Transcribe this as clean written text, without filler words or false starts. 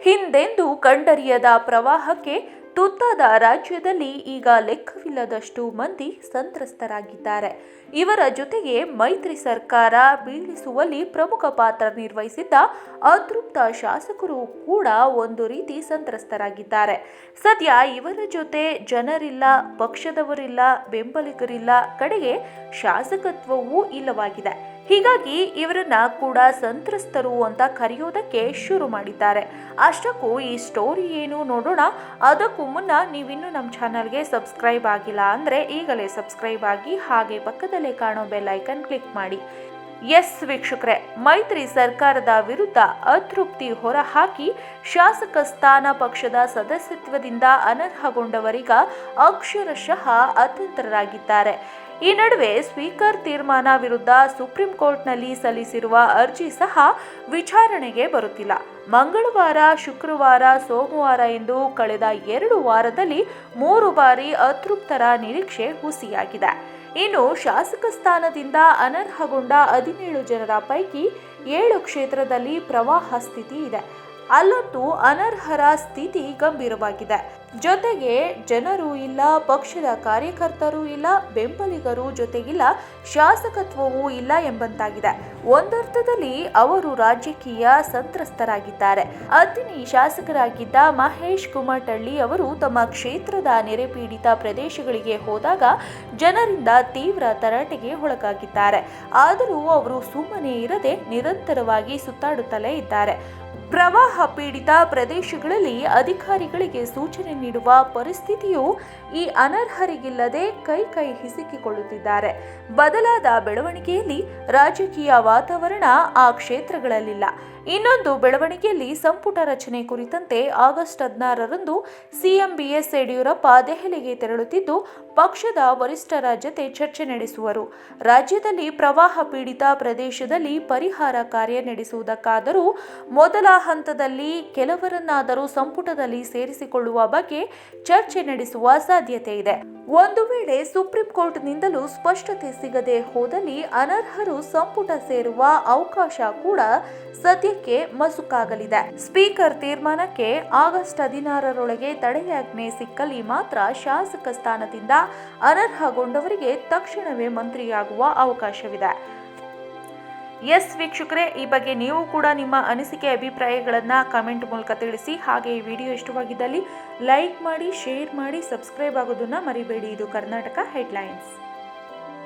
ಹಿಂದೆಂದೂ ಕಂಡರಿಯದ ಪ್ರವಾಹಕ್ಕೆ ತುತ್ತಾದ ರಾಜ್ಯದಲ್ಲಿ ಈಗ ಲೆಕ್ಕವಿಲ್ಲದಷ್ಟು ಮಂದಿ ಸಂತ್ರಸ್ತರಾಗಿದ್ದಾರೆ. ಇವರ ಜೊತೆಗೆ ಮೈತ್ರಿ ಸರ್ಕಾರ ಬೀಳಿಸುವಲ್ಲಿ ಪ್ರಮುಖ ಪಾತ್ರ ನಿರ್ವಹಿಸಿದ್ದ ಅತೃಪ್ತ ಶಾಸಕರು ಕೂಡ ಒಂದು ರೀತಿ ಸಂತ್ರಸ್ತರಾಗಿದ್ದಾರೆ. ಸದ್ಯ ಇವರ ಜೊತೆ ಜನರಿಲ್ಲ, ಪಕ್ಷದವರಿಲ್ಲ, ಬೆಂಬಲಿಗರಿಲ್ಲ, ಕಡೆಗೆ ಶಾಸಕತ್ವವೂ ಇಲ್ಲವಾಗಿದೆ. ಹೀಗಾಗಿ ಇವರನ್ನ ಕೂಡ ಸಂತ್ರಸ್ತರು ಅಂತ ಕರೆಯೋದಕ್ಕೆ ಶುರು ಮಾಡಿದ್ದಾರೆ. ಅಷ್ಟಕ್ಕೂ ಈ ಸ್ಟೋರಿ ಏನು ನೋಡೋಣ. ಅದಕ್ಕೂ ಮುನ್ನ ನೀವಿನ್ನೂ ನಮ್ಮ ಚಾನಲ್ಗೆ ಸಬ್ಸ್ಕ್ರೈಬ್ ಆಗಿಲ್ಲ ಅಂದರೆ ಈಗಲೇ ಸಬ್ಸ್ಕ್ರೈಬ್ ಆಗಿ, ಹಾಗೆ ಪಕ್ಕದಲ್ಲೇ ಕಾಣೋ ಬೆಲ್ ಐಕನ್ ಕ್ಲಿಕ್ ಮಾಡಿ. ಎಸ್ ವೀಕ್ಷಕರೇ, ಮೈತ್ರಿ ಸರ್ಕಾರದ ವಿರುದ್ಧ ಅತೃಪ್ತಿ ಹೊರಹಾಕಿ ಶಾಸಕ ಸ್ಥಾನ ಪಕ್ಷದ ಸದಸ್ಯತ್ವದಿಂದ ಅನರ್ಹಗೊಂಡವರೀಗ ಅಕ್ಷರಶಃ ಅತಂತ್ರರಾಗಿದ್ದಾರೆ. ಈ ನಡುವೆ ಸ್ಪೀಕರ್ ತೀರ್ಮಾನ ವಿರುದ್ಧ ಸುಪ್ರೀಂ ಕೋರ್ಟ್ನಲ್ಲಿ ಸಲ್ಲಿಸಿರುವ ಅರ್ಜಿ ಸಹ ವಿಚಾರಣೆಗೆ ಬರುತ್ತಿಲ್ಲ. ಮಂಗಳವಾರ, ಶುಕ್ರವಾರ, ಸೋಮವಾರ ಎಂದು ಕಳೆದ 2 ವಾರದಲ್ಲಿ 3 ಬಾರಿ ಅತೃಪ್ತರ ನಿರೀಕ್ಷೆ ಹುಸಿಯಾಗಿದೆ. ಇನ್ನು ಶಾಸಕ ಸ್ಥಾನದಿಂದ ಅನರ್ಹಗೊಂಡ 17 ಜನರ ಪೈಕಿ 7 ಕ್ಷೇತ್ರದಲ್ಲಿ ಪ್ರವಾಹ ಸ್ಥಿತಿ ಇದೆ. ಅಲ್ಲಂತೂ ಅನರ್ಹರ ಸ್ಥಿತಿ ಗಂಭೀರವಾಗಿದೆ. ಜೊತೆಗೆ ಜನರೂ ಇಲ್ಲ, ಪಕ್ಷದ ಕಾರ್ಯಕರ್ತರೂ ಇಲ್ಲ, ಬೆಂಬಲಿಗರು ಜೊತೆಗಿಲ್ಲ, ಶಾಸಕತ್ವವೂ ಇಲ್ಲ ಎಂಬಂತಾಗಿದೆ. ಒಂದರ್ಥದಲ್ಲಿ ಅವರು ರಾಜಕೀಯ ಸಂತ್ರಸ್ತರಾಗಿದ್ದಾರೆ. ಅತಿನಿ ಶಾಸಕರಾಗಿದ್ದ ಮಹೇಶ್ ಕುಮಟಳ್ಳಿ ಅವರು ತಮ್ಮ ಕ್ಷೇತ್ರದ ನೆರೆಪೀಡಿತ ಪ್ರದೇಶಗಳಿಗೆ ಹೋದಾಗ ಜನರಿಂದ ತೀವ್ರ ತರಾಟೆಗೆ ಒಳಗಾಗಿದ್ದಾರೆ. ಆದರೂ ಅವರು ಸುಮ್ಮನೆ ಇರದೆ ನಿರಂತರವಾಗಿ ಸುತ್ತಾಡುತ್ತಲೇ ಇದ್ದಾರೆ. ಪ್ರವಾಹ ಪೀಡಿತ ಪ್ರದೇಶಗಳಲ್ಲಿ ಅಧಿಕಾರಿಗಳಿಗೆ ಸೂಚನೆ ನೀಡುವ ಪರಿಸ್ಥಿತಿಯು ಈ ಅನರ್ಹರಿಗಿಲ್ಲದೆ ಕೈ ಹಿಸುಕಿಕೊಳ್ಳುತ್ತಿದ್ದಾರೆ. ಬದಲಾದ ಬೆಳವಣಿಗೆಯಲ್ಲಿ ರಾಜಕೀಯ ವಾತಾವರಣ ಆ ಕ್ಷೇತ್ರಗಳಲ್ಲಿಲ್ಲ. ಇನ್ನೊಂದು ಬೆಳವಣಿಗೆಯಲ್ಲಿ ಸಂಪುಟ ರಚನೆ ಕುರಿತಂತೆ ಆಗಸ್ಟ್ 16ರಂದು ಸಿಎಂ BS ಯಡಿಯೂರಪ್ಪ ದೆಹಲಿಗೆ ತೆರಳುತ್ತಿದ್ದು ಪಕ್ಷದ ವರಿಷ್ಠರ ಜತೆ ಚರ್ಚೆ ನಡೆಸುವರು. ರಾಜ್ಯದಲ್ಲಿ ಪ್ರವಾಹ ಪೀಡಿತ ಪ್ರದೇಶದಲ್ಲಿ ಪರಿಹಾರ ಕಾರ್ಯ ನಡೆಸುವುದಕ್ಕಾದರೂ ಮೊದಲ ಹಂತದಲ್ಲಿ ಕೆಲವರನ್ನಾದರೂ ಸಂಪುಟದಲ್ಲಿ ಸೇರಿಸಿಕೊಳ್ಳುವ ಬಗ್ಗೆ ಚರ್ಚೆ ನಡೆಸುವ ಸಾಧ್ಯತೆ ಇದೆ. ಒಂದು ವೇಳೆ ಸುಪ್ರೀಂ ಕೋರ್ಟ್ನಿಂದಲೂ ಸ್ಪಷ್ಟತೆ ಸಿಗದೆ ಹೋದಲ್ಲಿ ಅನರ್ಹರು ಸಂಪುಟ ಸೇರುವ ಅವಕಾಶ ಕೂಡ ಸದ್ಯಕ್ಕೆ ಮಸುಕಾಗಲಿದೆ. ಸ್ಪೀಕರ್ ತೀರ್ಮಾನಕ್ಕೆ ಆಗಸ್ಟ್ 16ರೊಳಗೆ ತಡೆಯಾಜ್ಞೆ ಸಿಕ್ಕಲ್ಲಿ ಮಾತ್ರ ಶಾಸಕ ಸ್ಥಾನದಿಂದ ಅನರ್ಹಗೊಂಡವರಿಗೆ ತಕ್ಷಣವೇ ಮಂತ್ರಿಯಾಗುವ ಅವಕಾಶವಿದೆ. ಎಸ್ ವೀಕ್ಷಕರೇ, ಈ ಬಗ್ಗೆ ನೀವು ಕೂಡ ನಿಮ್ಮ ಅನಿಸಿಕೆ ಅಭಿಪ್ರಾಯಗಳನ್ನು ಕಮೆಂಟ್ ಮೂಲಕ ತಿಳಿಸಿ. ಹಾಗೆ ಈ ವಿಡಿಯೋ ಇಷ್ಟವಾಗಿದ್ದಲ್ಲಿ ಲೈಕ್ ಮಾಡಿ, ಶೇರ್ ಮಾಡಿ, ಸಬ್ಸ್ಕ್ರೈಬ್ ಆಗೋದನ್ನು ಮರಿಬೇಡಿ. ಇದು ಕರ್ನಾಟಕ ಹೆಡ್ಲೈನ್ಸ್.